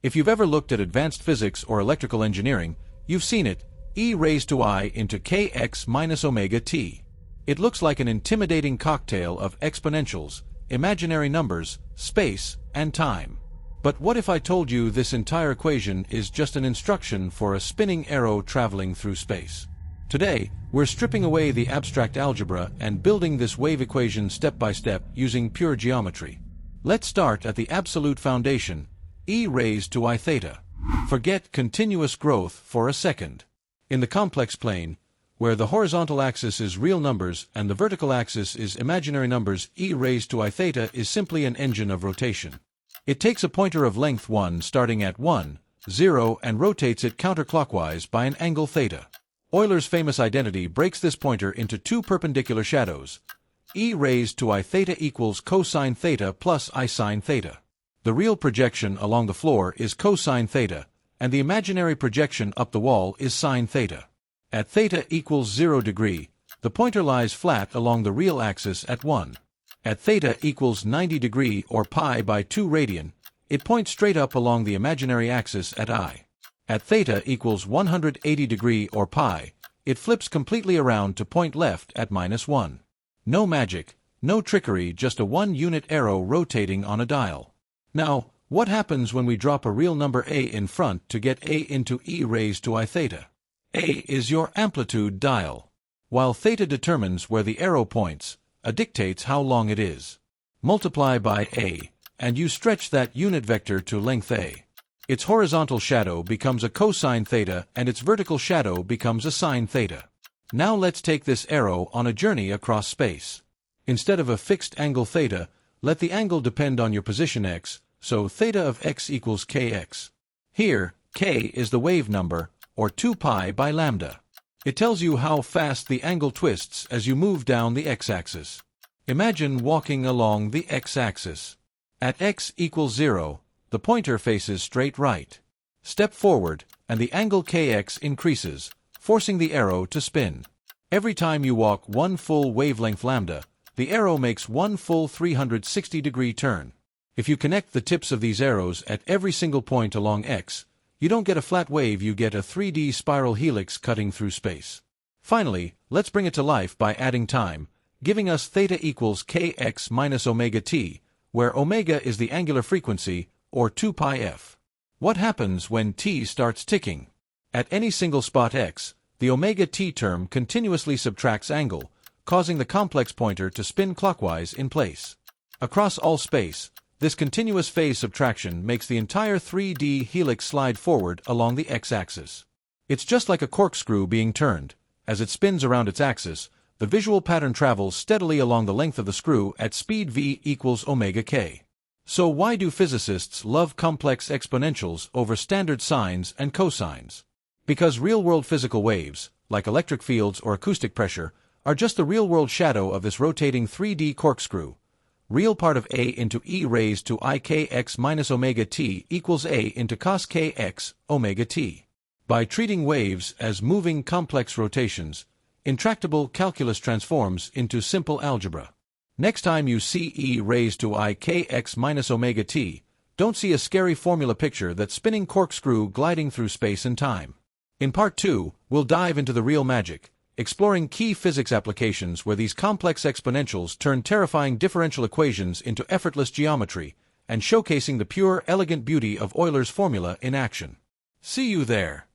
If you've ever looked at advanced physics or electrical engineering, you've seen it, e raised to I into kx minus omega t. It looks like an intimidating cocktail of exponentials, imaginary numbers, space, and time. But what if I told you this entire equation is just an instruction for a spinning arrow traveling through space? Today, we're stripping away the abstract algebra and building this wave equation step by step using pure geometry. Let's start at the absolute foundation, e raised to I theta. Forget continuous growth for a second. In the complex plane, where the horizontal axis is real numbers and the vertical axis is imaginary numbers, e raised to I theta is simply an engine of rotation. It takes a pointer of length 1 starting at 1, 0 and rotates it counterclockwise by an angle theta. Euler's famous identity breaks this pointer into two perpendicular shadows. E raised to I theta equals cosine theta plus I sine theta. The real projection along the floor is cosine theta, and the imaginary projection up the wall is sine theta. At theta equals 0 degree, the pointer lies flat along the real axis at 1. At theta equals 90 degree or pi by 2 radian, it points straight up along the imaginary axis at I. At theta equals 180 degree or pi, it flips completely around to point left at -1. No magic, no trickery, just a one-unit arrow rotating on a dial. Now, what happens when we drop a real number a in front to get a into e raised to I theta? A is your amplitude dial. While theta determines where the arrow points, a dictates how long it is. Multiply by a, and you stretch that unit vector to length a. Its horizontal shadow becomes a cosine theta and its vertical shadow becomes a sine theta. Now let's take this arrow on a journey across space. Instead of a fixed angle theta, let the angle depend on your position x, so theta of x equals kx. Here, k is the wave number, or 2 pi by lambda. It tells you how fast the angle twists as you move down the x-axis. Imagine walking along the x-axis. At x equals 0, the pointer faces straight right. Step forward, and the angle kx increases, forcing the arrow to spin. Every time you walk one full wavelength lambda, the arrow makes one full 360-degree turn. If you connect the tips of these arrows at every single point along x, you don't get a flat wave, you get a 3D spiral helix cutting through space. Finally, let's bring it to life by adding time, giving us theta equals kx minus omega t, where omega is the angular frequency, or 2 pi f. What happens when t starts ticking? At any single spot x, the omega t term continuously subtracts angle, causing the complex pointer to spin clockwise in place. Across all space, this continuous phase subtraction makes the entire 3D helix slide forward along the x-axis. It's just like a corkscrew being turned. As it spins around its axis, the visual pattern travels steadily along the length of the screw at speed v equals omega k. So why do physicists love complex exponentials over standard sines and cosines? Because real-world physical waves, like electric fields or acoustic pressure, are just the real-world shadow of this rotating 3D corkscrew. Real part of a into e raised to I kx minus omega t equals a into cos kx omega t. By treating waves as moving complex rotations, intractable calculus transforms into simple algebra. Next time you see e raised to I kx minus omega t, don't see a scary formula picture that's spinning corkscrew gliding through space and time. In part 2, we'll dive into the real magic, exploring key physics applications where these complex exponentials turn terrifying differential equations into effortless geometry, and showcasing the pure, elegant beauty of Euler's formula in action. See you there.